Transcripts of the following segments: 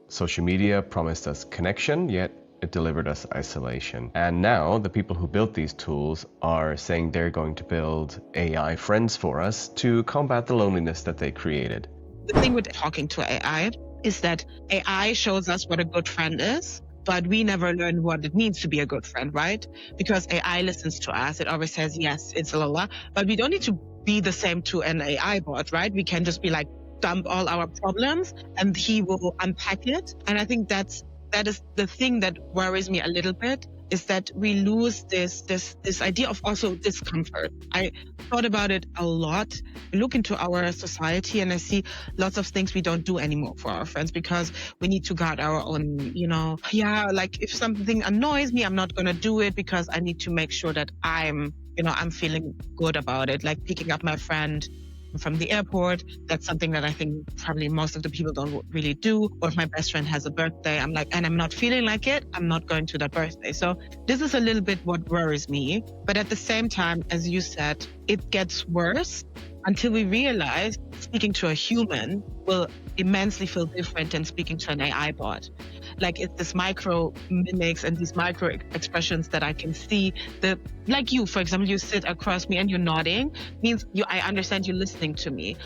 Social media promised us connection, yet it delivered us isolation. And now the people who built these tools are saying they're going to build AI friends for us to combat the loneliness that they created. The thing with talking to AI is that AI shows us what a good friend is, but we never learn what it means to be a good friend, right? Because AI listens to us. It always says, yes, it's la la, but we don't need to be the same to an AI bot, right? We can just be like, dump all our problems and he will unpack it. And I think that is the thing that worries me a little bit, is that we lose this idea of also discomfort. I thought about it a lot. I look into our society and I see lots of things we don't do anymore for our friends because we need to guard our own, like if something annoys me, I'm not going to do it because I need to make sure that I'm feeling good about it. Like picking up my friend from the airport, that's something that I think probably most of the people don't really do. Or if my best friend has a birthday, I'm like, and I'm not feeling like it, I'm not going to that birthday. So this is a little bit what worries me. But at the same time, as you said, it gets worse until we realize speaking to a human will immensely feel different than speaking to an AI bot. Like it's this micro mimics and these micro expressions that I can see. Like you, for example, you sit across me and you're nodding, means I understand you listening to me.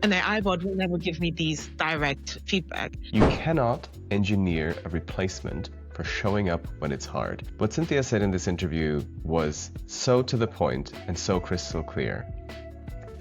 An AI bot will never give me these direct feedback. You cannot engineer a replacement for showing up when it's hard. What Cynthia said in this interview was so to the point and so crystal clear.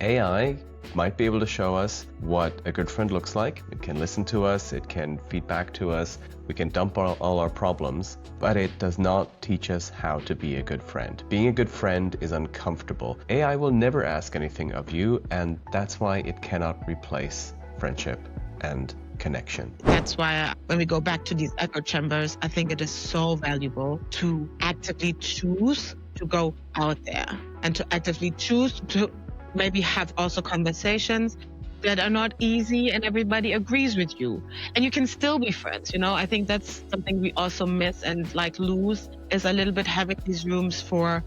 AI might be able to show us what a good friend looks like. It can listen to us, it can feed back to us, we can dump all our problems, but it does not teach us how to be a good friend. Being a good friend is uncomfortable. AI will never ask anything of you, and that's why it cannot replace friendship and connection. That's why when we go back to these echo chambers, I think it is so valuable to actively choose to go out there and to actively choose to maybe have also conversations that are not easy and everybody agrees with you. And you can still be friends, I think that's something we also miss and lose, is a little bit having these rooms for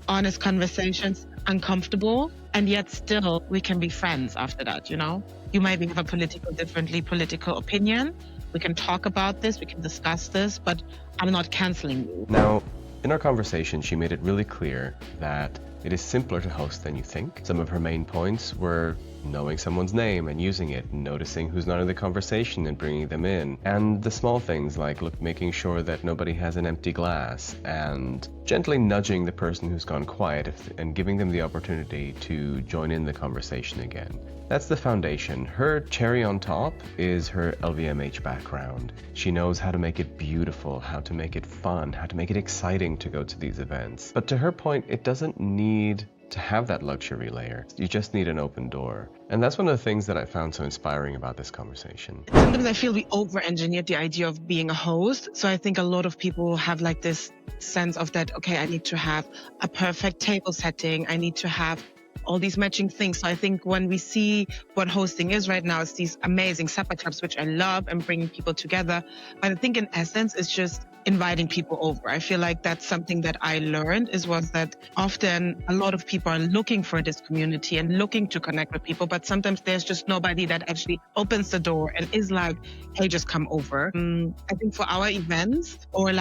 honest conversations, uncomfortable, and yet still we can be friends after that, You maybe have a political opinion. We can talk about this, we can discuss this, but I'm not canceling you. Now, in our conversation, she made it really clear that it is simpler to host than you think. Some of her main points were knowing someone's name and using it, noticing who's not in the conversation and bringing them in, and the small things like making sure that nobody has an empty glass, and gently nudging the person who's gone quiet and giving them the opportunity to join in the conversation again. That's the foundation. Her cherry on top is her LVMH background. She knows how to make it beautiful, how to make it fun, how to make it exciting to go to these events. But to her point, it doesn't need to have that luxury layer. You just need an open door. And that's one of the things that I found so inspiring about this conversation. Sometimes I feel we over-engineered the idea of being a host. So I think a lot of people have this sense of that, okay, I need to have a perfect table setting. I need to have all these matching things. So I think when we see what hosting is right now, it's these amazing supper clubs, which I love, and bringing people together. But I think in essence, it's just inviting people over. I feel like that's something that I learned was that often a lot of people are looking for this community and looking to connect with people, but sometimes there's just nobody that actually opens the door and is like, hey, just come over. I think for our events, or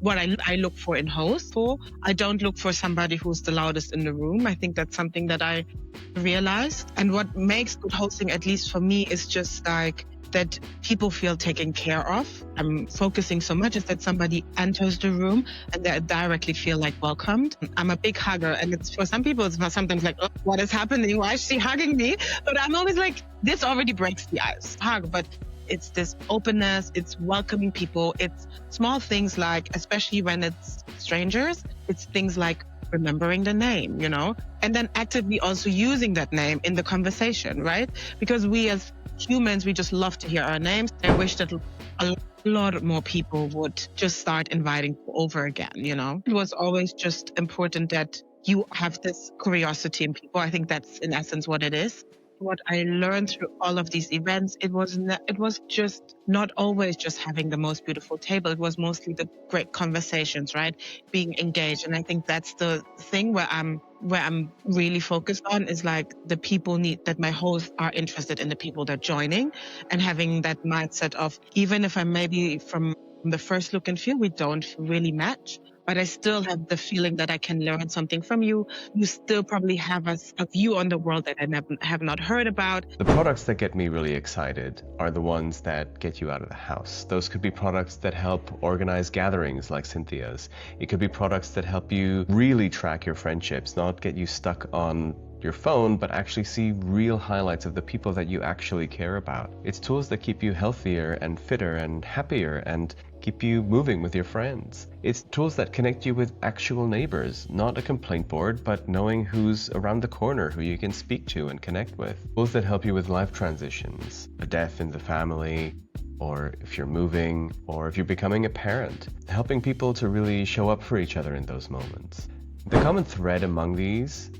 what I look for in hosts, I don't look for somebody who's the loudest in the room. I think that's something that I realized. And what makes good hosting, at least for me, is just that people feel taken care of. I'm focusing so much is that somebody enters the room and they directly feel welcomed. I'm a big hugger, and it's for some people, it's sometimes oh, what is happening? Why is she hugging me? But I'm always this already breaks the ice. Hug, but it's this openness, it's welcoming people, it's small things especially when it's strangers, it's things like remembering the name, and then actively also using that name in the conversation, right? Because we as humans, we just love to hear our names. I wish that a lot more people would just start inviting over again, It was always just important that you have this curiosity in people. I think that's in essence what it is. what I learned through all of these events. It was just not always just having the most beautiful table. It was mostly the great conversations, right? Being engaged. And I think that's the thing where I'm really focused on, is like the people need that my hosts are interested in the people they're joining, and having that mindset of, even if I maybe from the first look and feel we don't really match, but I still have the feeling that I can learn something from you. You still probably have a view on the world that I have not heard about. The products that get me really excited are the ones that get you out of the house. Those could be products that help organize gatherings like Cynthia's. It could be products that help you really track your friendships, not get you stuck on your phone, but actually see real highlights of the people that you actually care about. It's tools that keep you healthier and fitter and happier and keep you moving with your friends. It's tools that connect you with actual neighbors, not a complaint board, but knowing who's around the corner, who you can speak to and connect with. Tools that help you with life transitions, a death in the family, or if you're moving, or if you're becoming a parent, helping people to really show up for each other in those moments. The common thread among these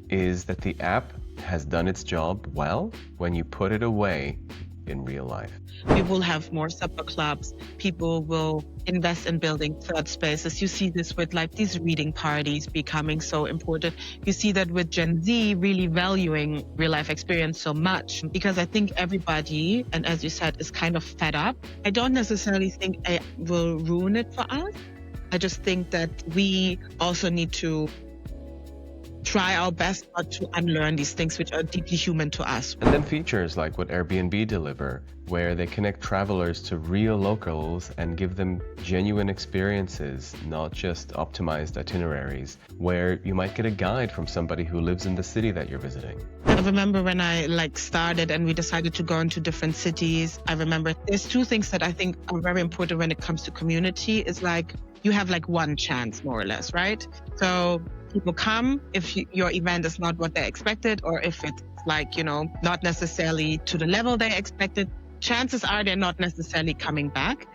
is that the app has done its job well when you put it away in real life. We will have more supper clubs. People will invest in building third spaces. You see this with like these reading parties becoming so important. You see that with Gen Z really valuing real life experience so much, because I think everybody, and as you said, is kind of fed up. I don't necessarily think it will ruin it for us. I just think that we also need to try our best not to unlearn these things which are deeply human to us. And then features like what Airbnb deliver, where they connect travelers to real locals and give them genuine experiences, not just optimized itineraries, where you might get a guide from somebody who lives in the city that you're visiting. I remember when I started and we decided to go into different cities, I remember there's two things that I think are very important when it comes to community. Is like, you have like one chance more or less, right? So people come if your event is not what they expected, or if it's like, not necessarily to the level they expected, chances are they're not necessarily coming back.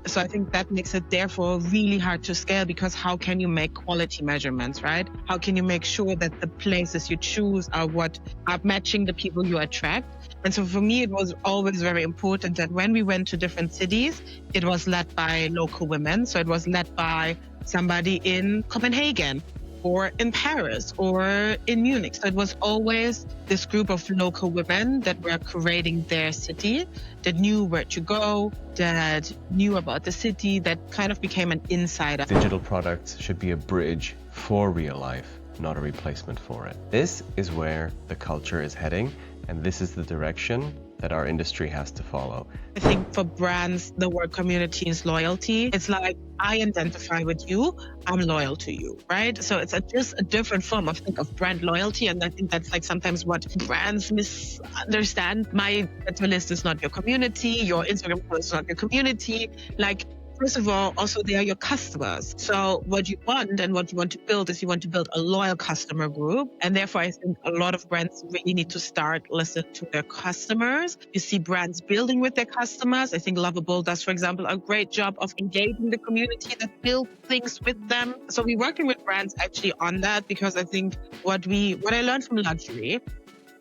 So I think that makes it therefore really hard to scale, because how can you make quality measurements, right? How can you make sure that the places you choose are what are matching the people you attract? And so for me, it was always very important that when we went to different cities, it was led by local women. So it was led by somebody in Copenhagen, or in Paris, or in Munich. So it was always this group of local women that were creating their city, that knew where to go, that knew about the city, that kind of became an insider. Digital products should be a bridge for real life, not a replacement for it. This is where the culture is heading, and this is the direction that our industry has to follow. I think for brands, the word community is loyalty. It's like, I identify with you, I'm loyal to you, right? So it's just a different form of brand loyalty. And I think that's like sometimes what brands misunderstand. My list is not your community, your Instagram post is not your community. Like, first of all, also they are your customers. So what you want and what you want to build is you want to build a loyal customer group. And therefore, I think a lot of brands really need to start listening to their customers. You see brands building with their customers. I think Lovable does, for example, a great job of engaging the community that build things with them. So we're working with brands actually on that, because I think what I learned from luxury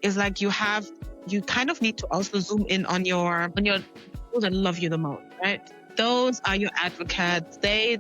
is like you kind of need to also zoom in on your people that love you the most, right? Those are your advocates. They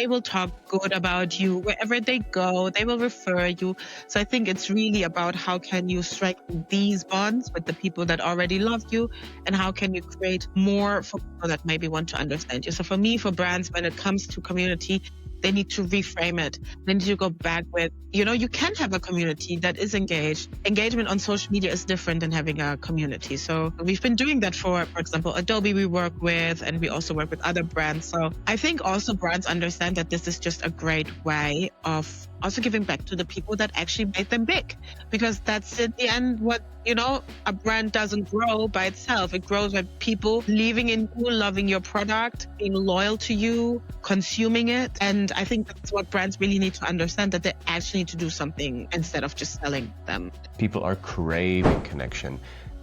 will talk good about you wherever they go. They will refer you. So I think it's really about how can you strengthen these bonds with the people that already love you, and how can you create more for people that maybe want to understand you. So for me, for brands, when it comes to community, they need to reframe it. They need to go back with, you can have a community that is engaged. Engagement on social media is different than having a community. So we've been doing that for example, Adobe we work with, and we also work with other brands. So I think also brands understand that this is just a great way of also giving back to the people that actually made them big. Because that's in the end what, a brand doesn't grow by itself. It grows by people believing in you, loving your product, being loyal to you, consuming it. And I think that's what brands really need to understand, that they actually need to do something instead of just selling them. People are craving connection.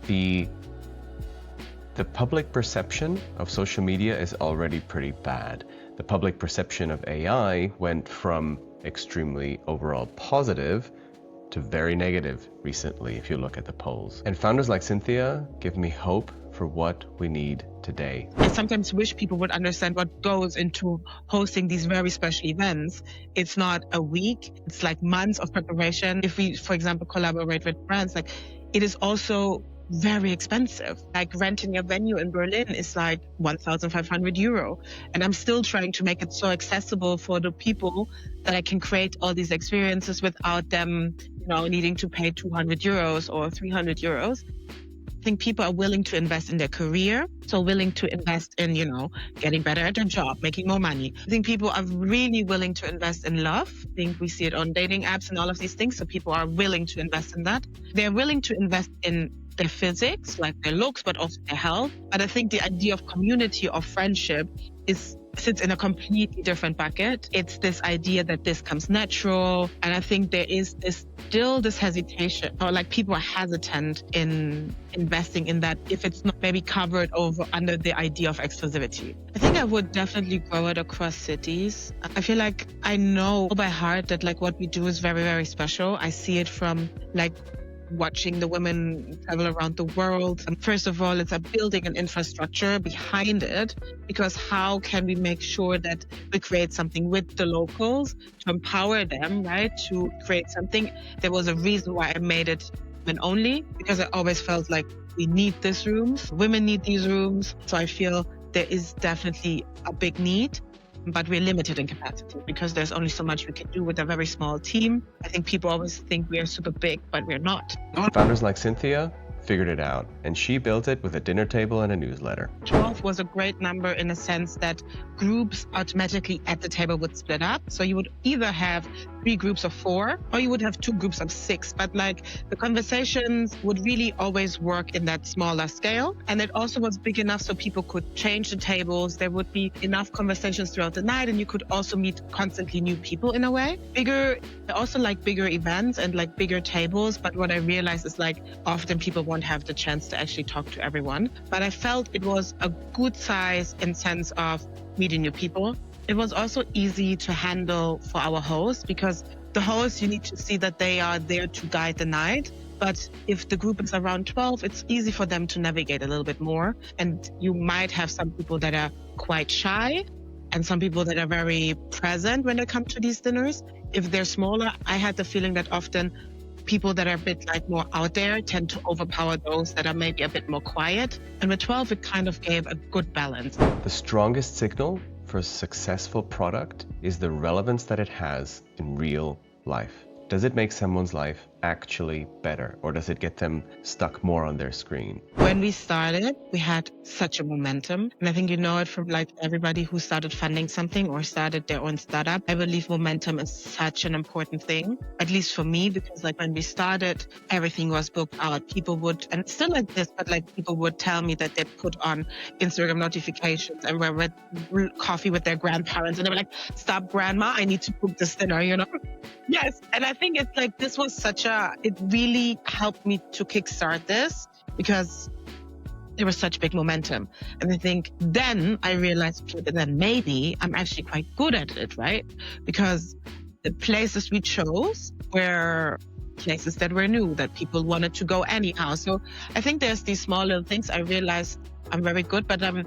The public perception of social media is already pretty bad. The public perception of AI went from extremely overall positive to very negative recently if you look at the polls. And founders like Cynthia give me hope for what we need today. I sometimes wish people would understand what goes into hosting these very special events. It's not a week, it's like months of preparation. If we, for example, collaborate with brands, like it is also very expensive. Like renting a venue in Berlin is like 1,500 euro. And I'm still trying to make it so accessible for the people that I can create all these experiences without them, needing to pay 200 euros or 300 euros. I think people are willing to invest in their career, so willing to invest in, getting better at their job, making more money. I think people are really willing to invest in love. I think we see it on dating apps and all of these things, so people are willing to invest in that. They're willing to invest in their physics, like their looks, but also their health. But I think the idea of community or friendship sits in a completely different bucket. It's this idea that this comes natural. And I think there is still this hesitation, or like people are hesitant in investing in that if it's not maybe covered over under the idea of exclusivity. I think I would definitely grow it across cities. I feel like I know by heart that like what we do is very, very special. I see it from like watching the women travel around the world. And first of all, it's a building an infrastructure behind it, because how can we make sure that we create something with the locals to empower them, right? To create something. There was a reason why I made it women only, because I always felt like we need these rooms. Women need these rooms. So I feel there is definitely a big need. But we're limited in capacity because there's only so much we can do with a very small team. I think people always think we are super big, but we're not. Founders like Cynthia figured it out, and she built it with a dinner table and a newsletter. 12 was a great number in a sense that groups automatically at the table would split up. So you would either have 3 groups of 4 or you would have 2 groups of 6. But like the conversations would really always work in that smaller scale. And it also was big enough so people could change the tables. There would be enough conversations throughout the night, and you could also meet constantly new people in a way. I also like bigger events and like bigger tables. But what I realized is like often people won't have the chance to actually talk to everyone. But I felt it was a good size in sense of meeting new people. It was also easy to handle for our hosts, because the hosts, you need to see that they are there to guide the night. But if the group is around 12, it's easy for them to navigate a little bit more. And you might have some people that are quite shy and some people that are very present when they come to these dinners. If they're smaller, I had the feeling that often people that are a bit like more out there tend to overpower those that are maybe a bit more quiet. And with 12, it kind of gave a good balance. The strongest signal for a successful product is the relevance that it has in real life. Does it make someone's life actually better, or does it get them stuck more on their screen? When we started, we had such a momentum. And I think you know it from like everybody who started funding something or started their own startup. I believe momentum is such an important thing, at least for me, because like when we started, everything was booked out. People would, and still like this, but like people would tell me that they put on Instagram notifications and were with coffee with their grandparents. And they were like, stop grandma, I need to book this dinner, Yes. And I think it's like, this was it really helped me to kickstart this because there was such big momentum. And I think then I realized that maybe I'm actually quite good at it, right? Because the places we chose were places that were new, that people wanted to go anyhow. So I think there's these small little things I realized I'm very good, but I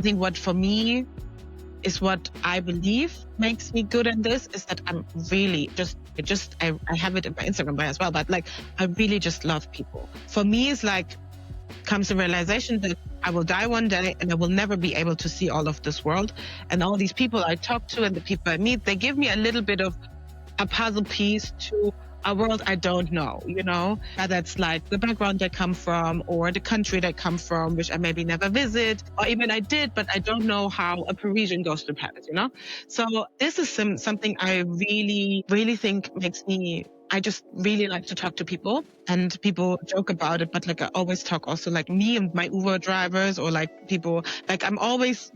think what for me is what I believe makes me good at this is that I'm really I have it in my Instagram bio as well, but like, I really just love people. For me, it's like, comes the realization that I will die one day and I will never be able to see all of this world. And all these people I talk to and the people I meet, they give me a little bit of a puzzle piece to a world I don't know, that's like the background they come from or the country they come from, which I maybe never visit, or even I did, but I don't know how a Parisian goes to Paris, So this is something I really, really think I just really like to talk to people, and people joke about it, but like I always talk also like me and my Uber drivers or like people, like I'm always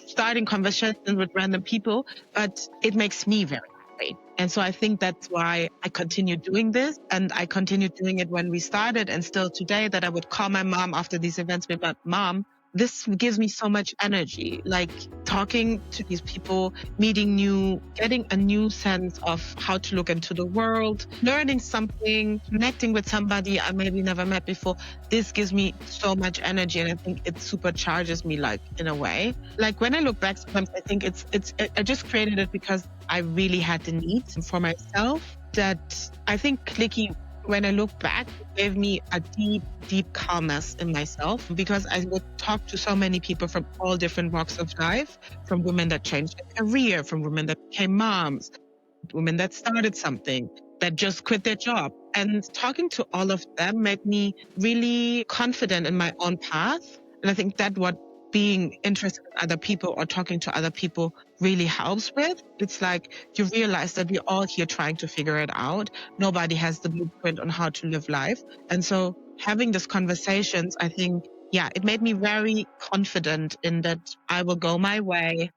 starting conversations with random people, but it makes me very happy. And so I think that's why I continue doing this, and I continued doing it when we started and still today, that I would call my mom after these events, be like, Mom, this gives me so much energy, like talking to these people, getting a new sense of how to look into the world, learning something, connecting with somebody I maybe never met before. This gives me so much energy, and I think it supercharges me, like, in a way. Like, when I look back, sometimes I think I just created it because I really had the need for myself. That I think Clicqui, when I look back, it gave me a deep, deep calmness in myself, because I would talk to so many people from all different walks of life, from women that changed their career, from women that became moms, women that started something, that just quit their job. And talking to all of them made me really confident in my own path. And I think that what being interested in other people or talking to other people really helps with. It's like you realize that we're all here trying to figure it out. Nobody has the blueprint on how to live life. And so having these conversations, I think, yeah, it made me very confident in that I will go my way.